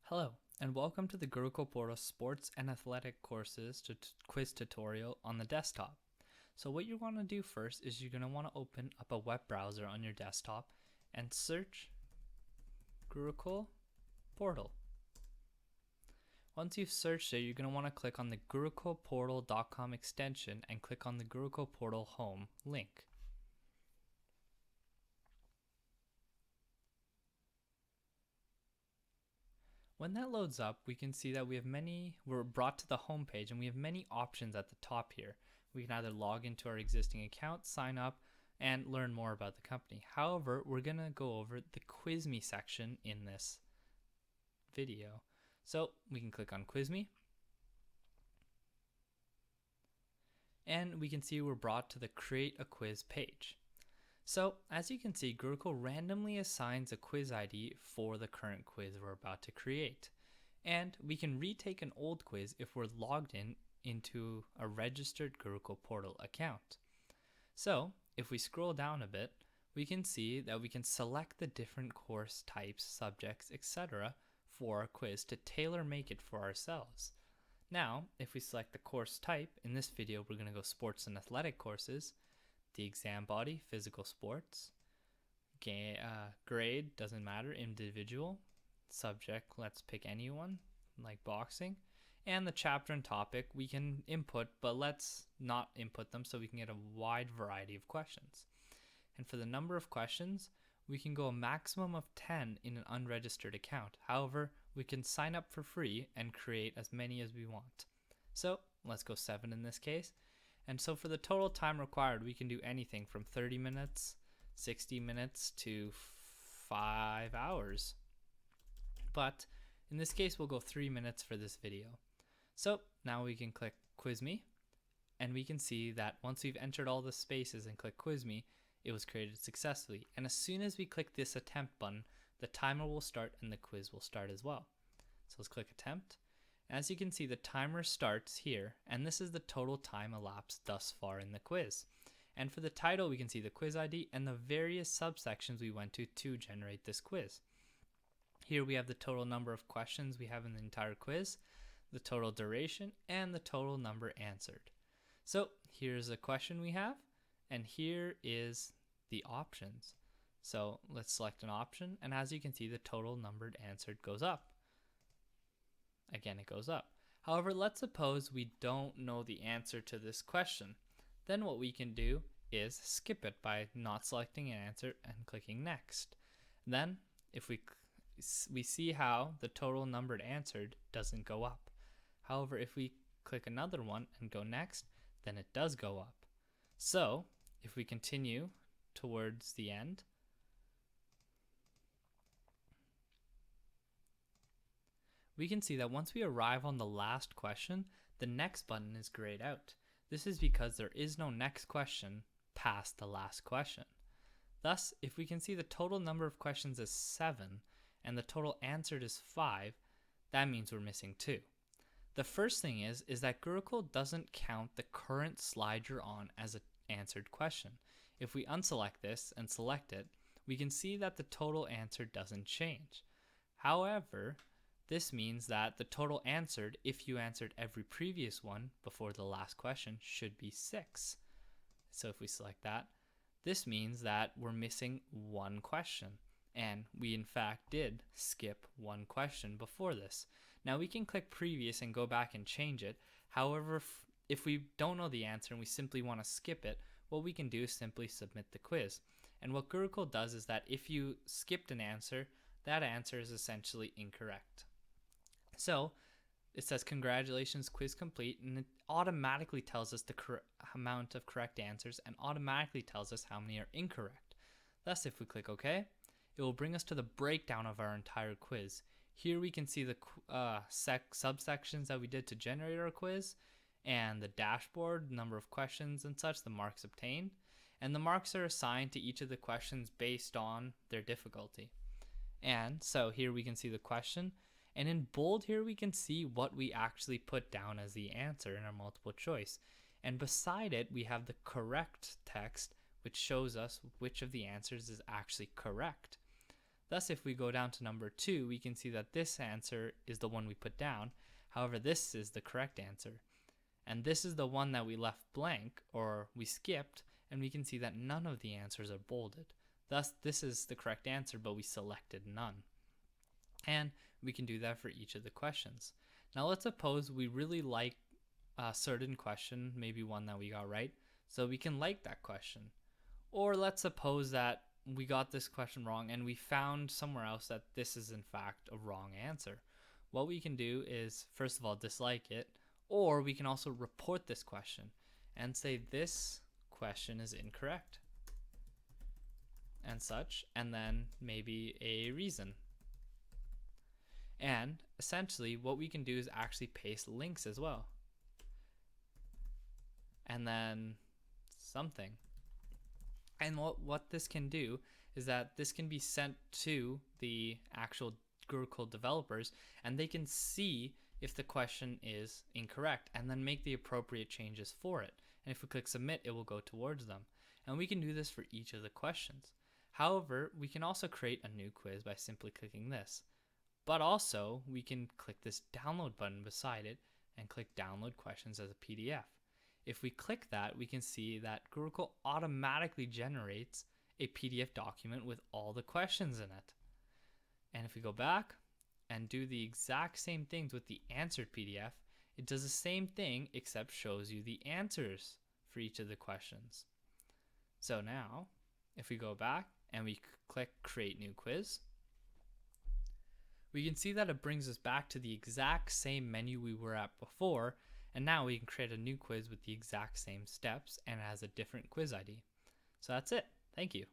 Hello, and welcome to the Gurukul Portal Sports and Athletic Courses quiz tutorial on the desktop. So what you want to do first is you're going to want to open up a web browser on your desktop and search Gurukul Portal. Once you've searched it, you're going to want to click on the gurukulportal.com extension and click on the Gurukul Portal Home link. When that loads up, we can see that we're brought to the home page and we have many options at the top here. We can either log into our existing account, sign up, and learn more about the company. However, we're going to go over the Quiz Me section in this video. So we can click on Quiz Me. And we can see we're brought to the Create a Quiz page. So, as you can see, Gurukul randomly assigns a quiz ID for the current quiz we're about to create. And we can retake an old quiz if we're logged into a registered Gurukul Portal account. So, if we scroll down a bit, we can see that we can select the different course types, subjects, etc. for our quiz to tailor make it for ourselves. Now, if we select the course type, in this video we're going to go sports and athletic courses. The exam body, physical sports. Grade, doesn't matter, individual. Subject, let's pick anyone, like boxing. And the chapter and topic we can input, but let's not input them so we can get a wide variety of questions. And for the number of questions, we can go a maximum of 10 in an unregistered account. However, we can sign up for free and create as many as we want. So let's go 7 in this case. And so for the total time required, we can do anything from 30 minutes, 60 minutes to 5 hours. But in this case, we'll go 3 minutes for this video. So now we can click Quiz Me, and we can see that once we've entered all the spaces and click Quiz Me, it was created successfully. And as soon as we click this attempt button, the timer will start and the quiz will start as well. So let's click attempt. As you can see, the timer starts here, and this is the total time elapsed thus far in the quiz. And for the title, we can see the quiz ID and the various subsections we went to generate this quiz. Here we have the total number of questions we have in the entire quiz, the total duration, and the total number answered. So here's a question we have, and here is the options. So let's select an option, and as you can see, the total numbered answered goes up. Again, it goes up. However, let's suppose we don't know the answer to this question. Then what we can do is skip it by not selecting an answer and clicking next. Then, if we see how the total numbered answered doesn't go up. However, if we click another one and go next, then it does go up. So, if we continue towards the end, we can see that once we arrive on the last question, the next button is grayed out. This is because there is no next question past the last question. Thus, if we can see the total number of questions is 7 and the total answered is 5, that means we're missing 2. The first thing is that Gurukul doesn't count the current slide you're on as an answered question. If we unselect this and select it, we can see that the total answer doesn't change. However, this means that the total answered, if you answered every previous one before the last question, should be 6. So if we select that, this means that we're missing 1 question. And we in fact did skip 1 question before this. Now we can click previous and go back and change it. However, if we don't know the answer and we simply want to skip it, what we can do is simply submit the quiz. And what Gurukul does is that if you skipped an answer, that answer is essentially incorrect. So it says congratulations, quiz complete, and it automatically tells us the amount of correct answers and automatically tells us how many are incorrect. Thus, if we click OK, it will bring us to the breakdown of our entire quiz. Here we can see the subsections that we did to generate our quiz and the dashboard, number of questions and such, the marks obtained. And the marks are assigned to each of the questions based on their difficulty. And so here we can see the question. And in bold here we can see what we actually put down as the answer in our multiple choice. And beside it we have the correct text, which shows us which of the answers is actually correct. Thus, if we go down to number 2, we can see that this answer is the one we put down. However, this is the correct answer. And this is the one that we left blank, or we skipped, and we can see that none of the answers are bolded. Thus, this is the correct answer, but we selected none. And we can do that for each of the questions. Now, let's suppose we really like a certain question, maybe one that we got right, so we can like that question. Or let's suppose that we got this question wrong and we found somewhere else that this is in fact a wrong answer. What we can do is, first of all, dislike it, or we can also report this question and say this question is incorrect and such, and then maybe a reason. And essentially what we can do is actually paste links as well. And then something. And what this can do is that this can be sent to the actual Gurukul developers, and they can see if the question is incorrect and then make the appropriate changes for it. And if we click submit, it will go towards them. And we can do this for each of the questions. However, we can also create a new quiz by simply clicking this. But also, we can click this download button beside it and click download questions as a PDF. If we click that, we can see that Gurukul automatically generates a PDF document with all the questions in it. And if we go back and do the exact same things with the answered PDF, it does the same thing except shows you the answers for each of the questions. So now, if we go back and we click create new quiz, we can see that it brings us back to the exact same menu we were at before, and now we can create a new quiz with the exact same steps and it has a different quiz ID. So that's it. Thank you.